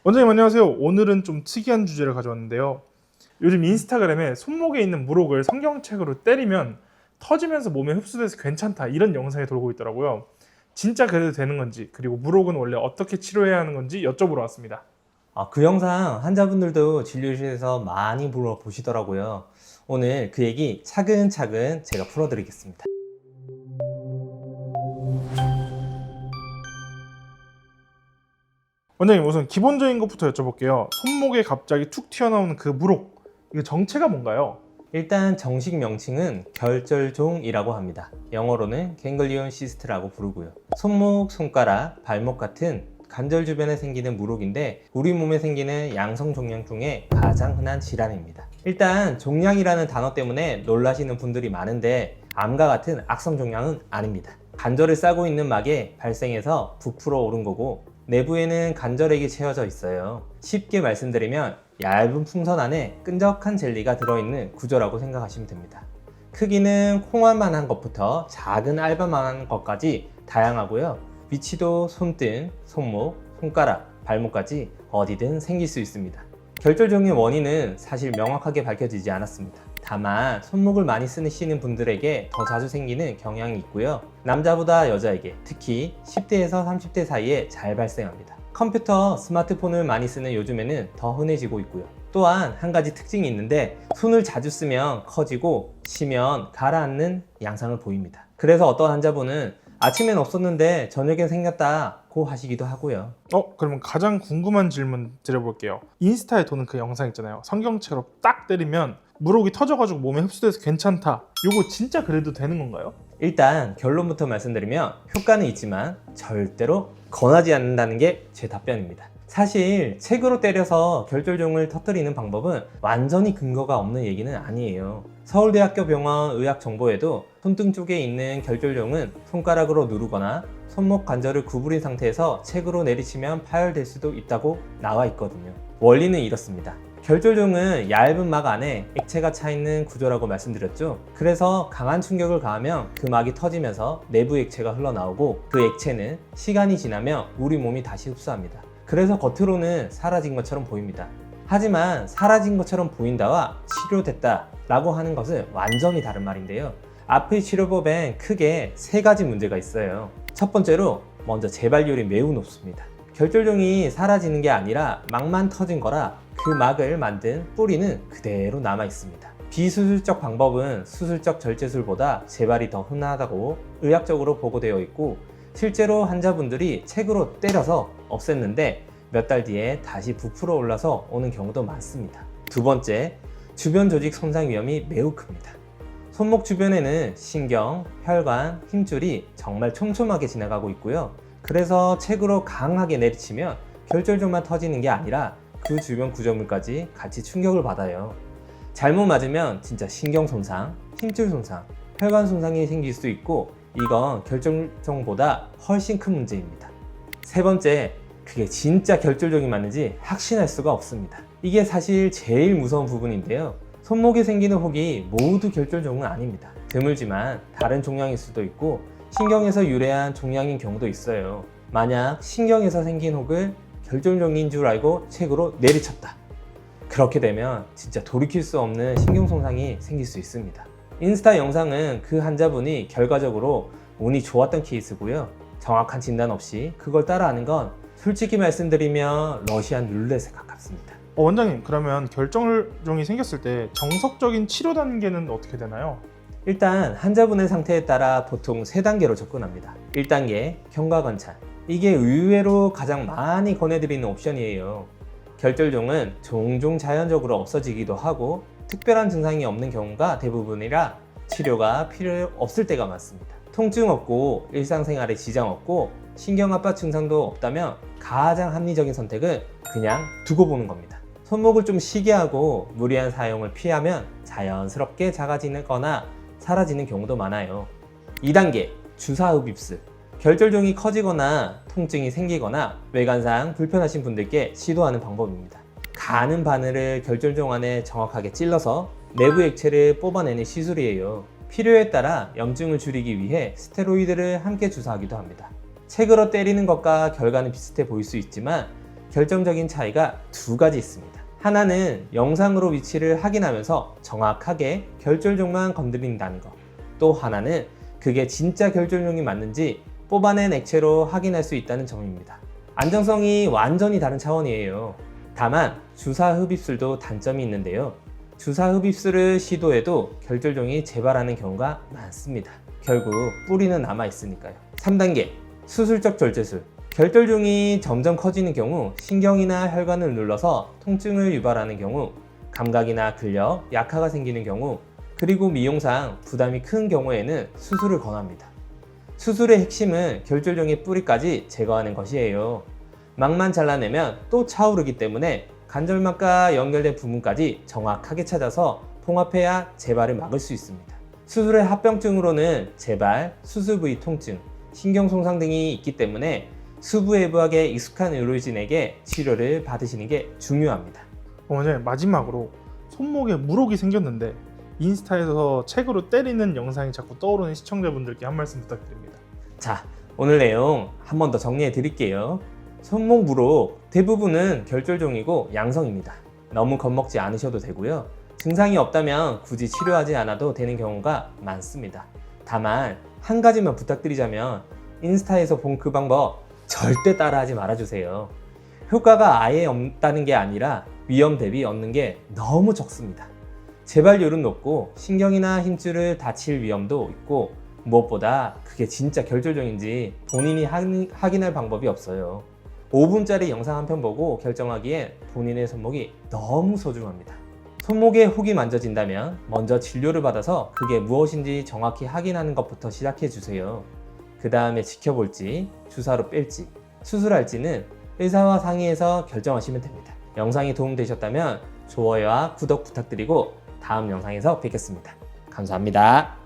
원장님 안녕하세요. 오늘은 좀 특이한 주제를 가져왔는데요. 요즘 인스타그램에 손목에 있는 물혹을 성경책으로 때리면 터지면서 몸에 흡수돼서 괜찮다 이런 영상이 돌고 있더라고요. 진짜 그래도 되는 건지, 그리고 물혹은 원래 어떻게 치료해야 하는 건지 여쭤보러 왔습니다. 그 영상 환자분들도 진료실에서 많이 물어보시더라고요. 오늘 그 얘기 차근차근 제가 풀어드리겠습니다. 원장님 우선 기본적인 것부터 여쭤볼게요. 손목에 갑자기 툭 튀어나오는 그 물혹, 이거 정체가 뭔가요? 일단 정식 명칭은 결절종이라고 합니다. 영어로는 갱글리온 시스트라고 부르고요. 손목, 손가락, 발목 같은 관절 주변에 생기는 물혹인데 우리 몸에 생기는 양성 종양 중에 가장 흔한 질환입니다. 일단 종양이라는 단어 때문에 놀라시는 분들이 많은데 암과 같은 악성 종양은 아닙니다. 관절을 싸고 있는 막에 발생해서 부풀어 오른 거고 내부에는 관절액이 채워져 있어요. 쉽게 말씀드리면 얇은 풍선 안에 끈적한 젤리가 들어있는 구조라고 생각하시면 됩니다. 크기는 콩알만한 것부터 작은 알바만한 것까지 다양하고요. 위치도 손등, 손목, 손가락, 발목까지 어디든 생길 수 있습니다. 결절종의 원인은 사실 명확하게 밝혀지지 않았습니다. 다만 손목을 많이 쓰시는 분들에게 더 자주 생기는 경향이 있고요. 남자보다 여자에게 특히 10대에서 30대 사이에 잘 발생합니다. 컴퓨터, 스마트폰을 많이 쓰는 요즘에는 더 흔해지고 있고요. 또한 한 가지 특징이 있는데 손을 자주 쓰면 커지고 쉬면 가라앉는 양상을 보입니다. 그래서 어떤 환자분은 아침엔 없었는데 저녁엔 생겼다고 하시기도 하고요. 그러면 가장 궁금한 질문 드려볼게요. 인스타에 도는 그 영상 있잖아요. 성경책으로 딱 때리면 물혹이 터져가지고 몸에 흡수돼서 괜찮다. 요거 진짜 그래도 되는 건가요? 일단 결론부터 말씀드리면 효과는 있지만 절대로 권하지 않는다는 게 제 답변입니다. 사실 책으로 때려서 결절종을 터뜨리는 방법은 완전히 근거가 없는 얘기는 아니에요. 서울대학교 병원 의학정보에도 손등 쪽에 있는 결절종은 손가락으로 누르거나 손목 관절을 구부린 상태에서 책으로 내리치면 파열될 수도 있다고 나와 있거든요. 원리는 이렇습니다. 결절종은 얇은 막 안에 액체가 차 있는 구조라고 말씀드렸죠. 그래서 강한 충격을 가하면 그 막이 터지면서 내부 액체가 흘러나오고 그 액체는 시간이 지나면 우리 몸이 다시 흡수합니다. 그래서 겉으로는 사라진 것처럼 보입니다. 하지만 사라진 것처럼 보인다와 치료됐다 라고 하는 것은 완전히 다른 말인데요. 앞의 치료법엔 크게 세 가지 문제가 있어요. 첫 번째로 먼저 재발률이 매우 높습니다. 결절종이 사라지는 게 아니라 막만 터진 거라 그 막을 만든 뿌리는 그대로 남아 있습니다. 비수술적 방법은 수술적 절제술보다 재발이 더 흔하다고 의학적으로 보고되어 있고 실제로 환자분들이 책으로 때려서 없앴는데 몇 달 뒤에 다시 부풀어 올라서 오는 경우도 많습니다. 두 번째, 주변 조직 손상 위험이 매우 큽니다. 손목 주변에는 신경, 혈관, 힘줄이 정말 촘촘하게 지나가고 있고요. 그래서 책으로 강하게 내리치면 결절종만 터지는 게 아니라 그 주변 구조물까지 같이 충격을 받아요. 잘못 맞으면 진짜 신경 손상, 힘줄 손상, 혈관 손상이 생길 수 있고 이건 결절종보다 훨씬 큰 문제입니다. 세 번째, 그게 진짜 결절종이 맞는지 확신할 수가 없습니다. 이게 사실 제일 무서운 부분인데요. 손목에 생기는 혹이 모두 결절종은 아닙니다. 드물지만 다른 종양일 수도 있고 신경에서 유래한 종양인 경우도 있어요. 만약 신경에서 생긴 혹을 결절종인 줄 알고 책으로 내리쳤다. 그렇게 되면 진짜 돌이킬 수 없는 신경 손상이 생길 수 있습니다. 인스타 영상은 그 환자분이 결과적으로 운이 좋았던 케이스고요. 정확한 진단 없이 그걸 따라하는 건 솔직히 말씀드리면 러시안 룰렛에 가깝습니다. 원장님 그러면 결절종이 생겼을 때 정석적인 치료 단계는 어떻게 되나요? 일단 환자분의 상태에 따라 보통 3단계로 접근합니다. 1단계 경과관찰. 이게 의외로 가장 많이 권해드리는 옵션이에요. 결절종은 종종 자연적으로 없어지기도 하고 특별한 증상이 없는 경우가 대부분이라 치료가 필요 없을 때가 많습니다. 통증 없고 일상생활에 지장 없고 신경압박 증상도 없다면 가장 합리적인 선택은 그냥 두고 보는 겁니다. 손목을 좀 쉬게 하고 무리한 사용을 피하면 자연스럽게 작아지거나 사라지는 경우도 많아요. 2단계 주사흡입술. 결절종이 커지거나 통증이 생기거나 외관상 불편하신 분들께 시도하는 방법입니다. 가는 바늘을 결절종 안에 정확하게 찔러서 내부 액체를 뽑아내는 시술이에요. 필요에 따라 염증을 줄이기 위해 스테로이드를 함께 주사하기도 합니다. 책으로 때리는 것과 결과는 비슷해 보일 수 있지만 결정적인 차이가 두 가지 있습니다. 하나는 영상으로 위치를 확인하면서 정확하게 결절종만 건드린다는 것. 또 하나는 그게 진짜 결절종이 맞는지 뽑아낸 액체로 확인할 수 있다는 점입니다. 안정성이 완전히 다른 차원이에요. 다만 주사 흡입술도 단점이 있는데요. 주사 흡입술을 시도해도 결절종이 재발하는 경우가 많습니다. 결국 뿌리는 남아 있으니까요. 3단계 수술적 절제술. 결절종이 점점 커지는 경우, 신경이나 혈관을 눌러서 통증을 유발하는 경우, 감각이나 근력, 약화가 생기는 경우, 그리고 미용상 부담이 큰 경우에는 수술을 권합니다. 수술의 핵심은 결절종의 뿌리까지 제거하는 것이에요. 막만 잘라내면 또 차오르기 때문에 관절막과 연결된 부분까지 정확하게 찾아서 봉합해야 재발을 막을 수 있습니다. 수술의 합병증으로는 재발, 수술 부위 통증, 신경 손상 등이 있기 때문에 수부외부학에 익숙한 의료진에게 치료를 받으시는 게 중요합니다. 원장님, 마지막으로 손목에 물혹이 생겼는데 인스타에서 책으로 때리는 영상이 자꾸 떠오르는 시청자분들께 한 말씀 부탁드립니다. 자, 오늘 내용 한 번 더 정리해 드릴게요. 손목 물혹 대부분은 결절종이고 양성입니다. 너무 겁먹지 않으셔도 되고요. 증상이 없다면 굳이 치료하지 않아도 되는 경우가 많습니다. 다만 한 가지만 부탁드리자면 인스타에서 본 그 방법 절대 따라하지 말아주세요. 효과가 아예 없다는 게 아니라 위험 대비 얻는 게 너무 적습니다. 재발률은 높고 신경이나 힘줄을 다칠 위험도 있고 무엇보다 그게 진짜 결절종인지 본인이 확인할 방법이 없어요. 5분짜리 영상 한 편 보고 결정하기엔 본인의 손목이 너무 소중합니다. 손목에 혹이 만져진다면 먼저 진료를 받아서 그게 무엇인지 정확히 확인하는 것부터 시작해 주세요. 그 다음에 지켜볼지, 주사로 뺄지, 수술할지는 의사와 상의해서 결정하시면 됩니다. 영상이 도움되셨다면 좋아요와 구독 부탁드리고 다음 영상에서 뵙겠습니다. 감사합니다.